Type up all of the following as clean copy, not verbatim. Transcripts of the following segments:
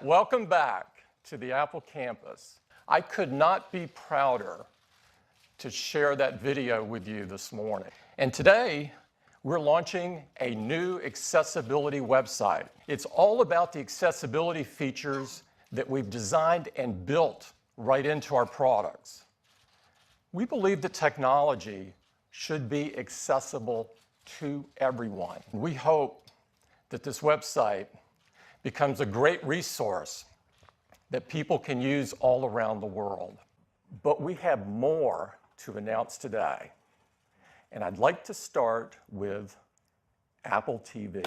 Welcome back to the Apple campus. I could not be prouder to share that video with you this morning. And today, we're launching a new accessibility website. It's all about the accessibility features that we've designed and built right into our products. We believe that technology should be accessible to everyone. We hope that this website becomes a great resource that people can use all around the world. But we have more to announce today. And I'd like to start with Apple TV.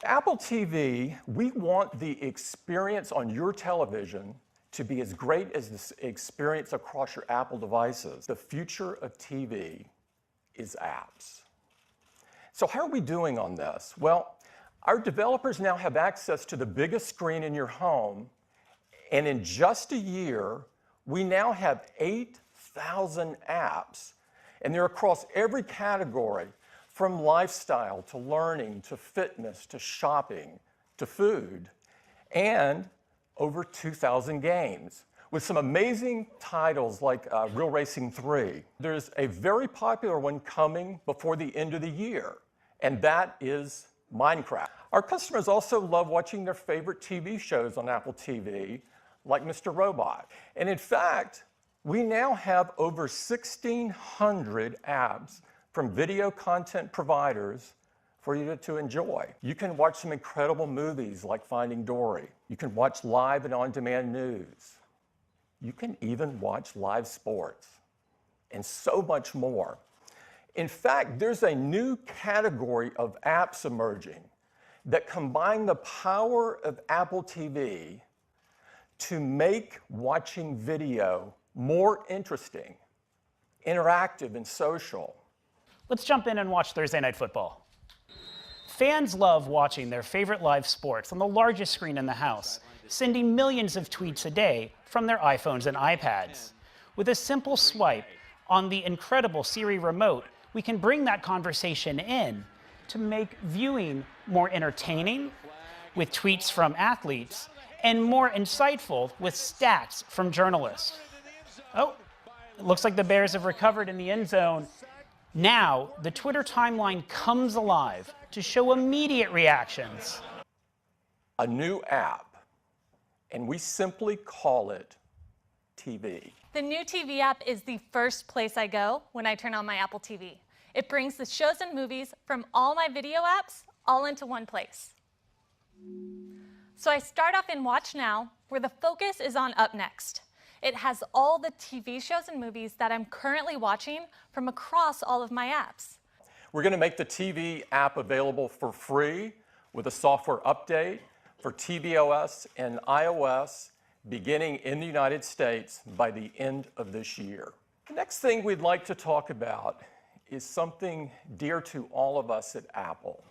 Apple TV, we want the experience on your television to be as great as the experience across your Apple devices. The future of TV is apps. So how are we doing on this? Well, our developers now have access to the biggest screen in your home, and in just a year, we now have 8,000 apps, and they're across every category, from lifestyle to learning to fitness to shopping to food, and over 2,000 games, with some amazing titles like Real Racing 3. There's a very popular one coming before the end of the year, and that is Minecraft. Our customers also love watching their favorite TV shows on Apple TV, like Mr. Robot. And in fact, we now have over 1,600 apps from video content providers for you to enjoy. You can watch some incredible movies like Finding Dory. You can watch live and on-demand news. You can even watch live sports, and so much more. In fact, there's a new category of apps emerging that combine the power of Apple TV to make watching video more interesting, interactive, and social. Let's jump in and watch Thursday Night Football. Fans love watching their favorite live sports on the largest screen in the house, sending millions of tweets a day from their iPhones and iPads. With a simple swipe on the incredible Siri remote, we can bring that conversation in to make viewing more entertaining with tweets from athletes and more insightful with stats from journalists. Oh, it looks like the Bears have recovered in the end zone. Now, the Twitter timeline comes alive to show immediate reactions. A new app, and we simply call it TV. The new TV app is the first place I go when I turn on my Apple TV. It brings the shows and movies from all my video apps all into one place. So I start off in Watch Now, where the focus is on Up Next. It has all the TV shows and movies that I'm currently watching from across all of my apps. We're going to make the TV app available for free with a software update for tvOS and iOS beginning in the United States by the end of this year. The next thing we'd like to talk about is something dear to all of us at Apple,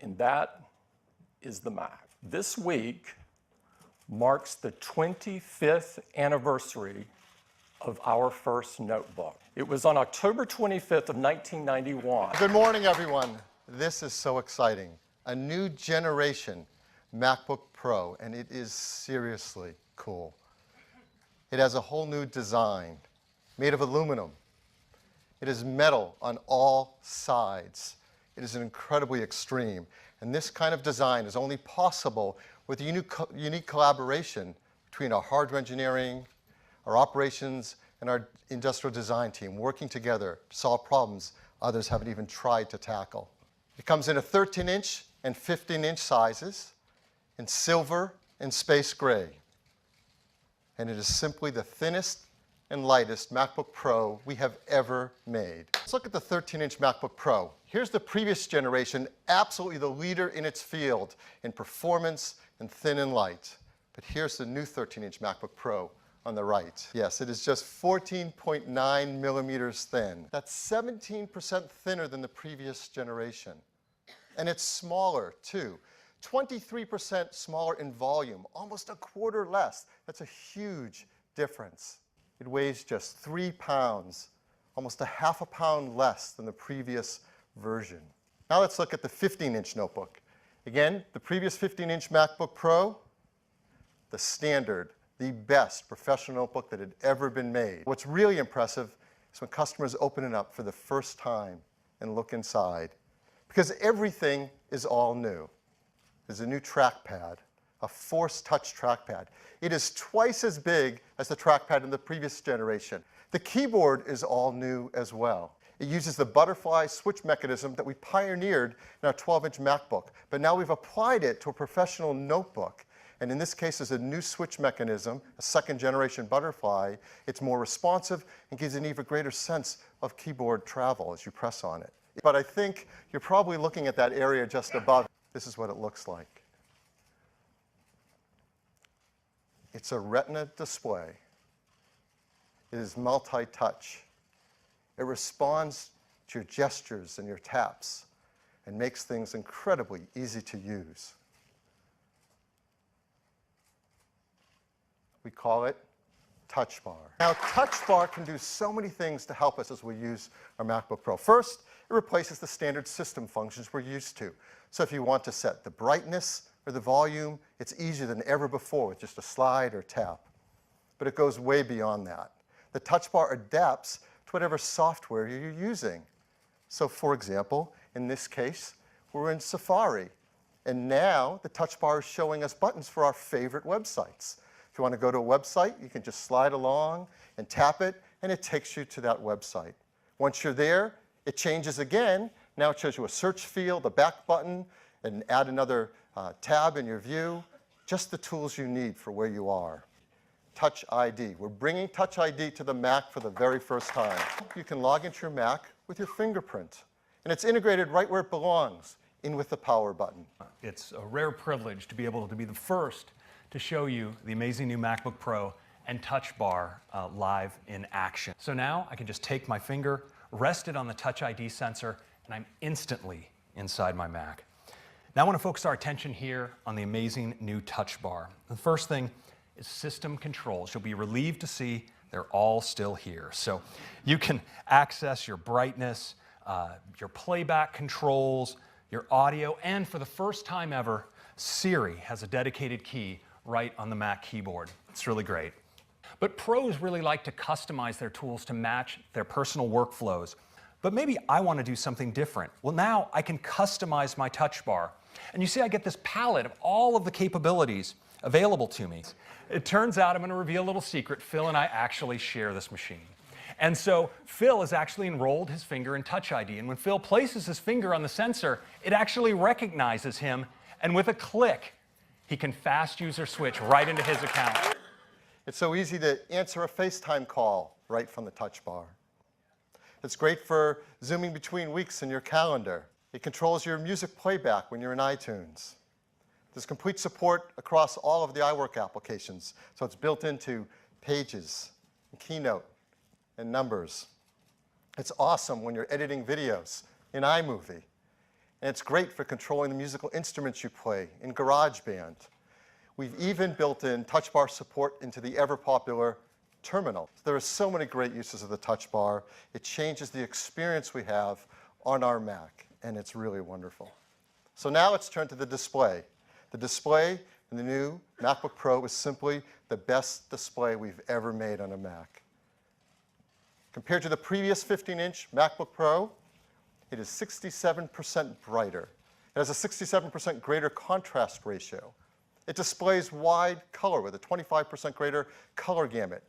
and that is the Mac. This week marks the 25th anniversary of our first notebook. It was on October 25th of 1991. Good morning, everyone. This is so exciting. A new generation MacBook Pro, and it is seriously cool. It has a whole new design made of aluminum. It is metal on all sides. It is incredibly extreme. And this kind of design is only possible with a unique collaboration between our hardware engineering, our operations, and our industrial design team working together to solve problems others haven't even tried to tackle. It comes in a 13-inch and 15-inch sizes, in silver and space gray. And it is simply the thinnest and lightest MacBook Pro we have ever made. Let's look at the 13-inch MacBook Pro. Here's the previous generation, absolutely the leader in its field in performance and thin and light. But here's the new 13-inch MacBook Pro on the right. Yes, it is just 14.9 millimeters thin. That's 17% thinner than the previous generation. And it's smaller, too. 23% smaller in volume, almost a quarter less. That's a huge difference. It weighs just 3 pounds, almost a half a pound less than the previous version. Now let's look at the 15-inch notebook. Again, the previous 15-inch MacBook Pro, the standard, the best professional notebook that had ever been made. What's really impressive is when customers open it up for the first time and look inside, because everything is all new. There's a new trackpad, a Force Touch trackpad. It is twice as big as the trackpad in the previous generation. The keyboard is all new as well. It uses the butterfly switch mechanism that we pioneered in our 12-inch MacBook, but now we've applied it to a professional notebook. And in this case, there's a new switch mechanism, a second-generation butterfly. It's more responsive and gives an even greater sense of keyboard travel as you press on it. But I think you're probably looking at that area just above. This is what it looks like. It's a Retina display. It is multi-touch. It responds to your gestures and your taps and makes things incredibly easy to use. We call it Touch Bar. Now, Touch Bar can do so many things to help us as we use our MacBook Pro. First, it replaces the standard system functions we're used to. So if you want to set the brightness or the volume, it's easier than ever before with just a slide or tap. But it goes way beyond that. The Touch Bar adapts to whatever software you're using. So for example, in this case, we're in Safari. And now the Touch Bar is showing us buttons for our favorite websites. If you want to go to a website, you can just slide along and tap it, and it takes you to that website. Once you're there, it changes again. Now it shows you a search field, a back button, and add another tab in your view. Just the tools you need for where you are. Touch ID. We're bringing Touch ID to the Mac for the very first time. You can log into your Mac with your fingerprint, and it's integrated right where it belongs, in with the power button. It's a rare privilege to be able to be the first to show you the amazing new MacBook Pro and Touch Bar live in action. So now I can just take my finger, rest it on the Touch ID sensor, and I'm instantly inside my Mac. Now I want to focus our attention here on the amazing new Touch Bar. The first thing is system controls. You'll be relieved to see they're all still here. So you can access your brightness, your playback controls, your audio, and for the first time ever, Siri has a dedicated key right on the Mac keyboard. It's really great. But pros really like to customize their tools to match their personal workflows. But maybe I want to do something different. Well, now I can customize my Touch Bar. And you see I get this palette of all of the capabilities available to me. It turns out, I'm going to reveal a little secret, Phil and I actually share this machine. And so Phil has actually enrolled his finger in Touch ID. And when Phil places his finger on the sensor, it actually recognizes him. And with a click, he can fast user switch right into his account. It's so easy to answer a FaceTime call right from the Touch Bar. It's great for zooming between weeks in your calendar. It controls your music playback when you're in iTunes. There's complete support across all of the iWork applications, so it's built into Pages, and Keynote, and Numbers. It's awesome when you're editing videos in iMovie. And it's great for controlling the musical instruments you play in GarageBand. We've even built in Touch Bar support into the ever-popular Terminal. There are so many great uses of the Touch Bar. It changes the experience we have on our Mac, and it's really wonderful. So now let's turn to the display. The display in the new MacBook Pro is simply the best display we've ever made on a Mac. Compared to the previous 15-inch MacBook Pro, it is 67% brighter. It has a 67% greater contrast ratio. It displays wide color with a 25% greater color gamut.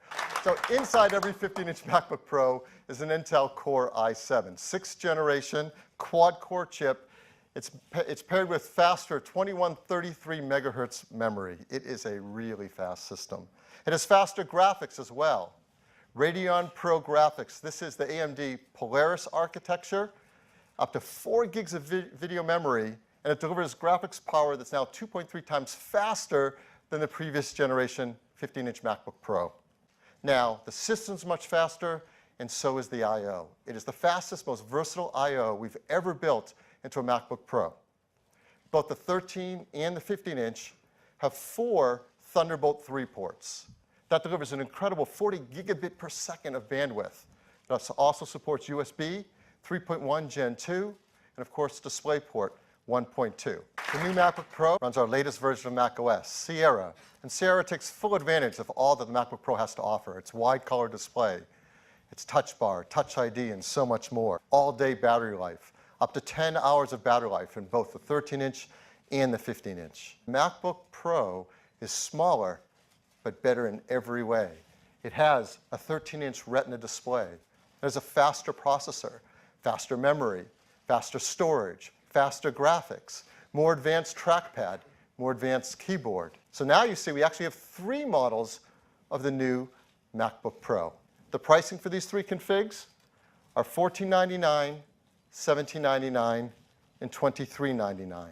So inside every 15-inch MacBook Pro is an Intel Core i7, 6th generation, quad-core chip. It's paired with faster 2133 megahertz memory. It is a really fast system. It has faster graphics as well. Radeon Pro graphics. This is the AMD Polaris architecture. Up to 4 gigs of video memory, and it delivers graphics power that's now 2.3 times faster than the previous generation 15-inch MacBook Pro. Now, the system's much faster, and so is the I/O. It is the fastest, most versatile I/O we've ever built into a MacBook Pro. Both the 13 and the 15-inch have 4 Thunderbolt 3 ports. That delivers an incredible 40 gigabit per second of bandwidth. It also supports USB 3.1 Gen 2, and of course DisplayPort 1.2. The new MacBook Pro runs our latest version of macOS, Sierra. And Sierra takes full advantage of all that the MacBook Pro has to offer. Its wide color display, its touch bar, Touch ID, and so much more. All-day battery life, up to 10 hours of battery life in both the 13-inch and the 15-inch. MacBook Pro is smaller, but better in every way. It has a 13-inch Retina display. There's a faster processor, faster memory, faster storage, faster graphics, more advanced trackpad, more advanced keyboard. So now you see we actually have 3 models of the new MacBook Pro. The pricing for these 3 configs are $1499, $1799, and $2399.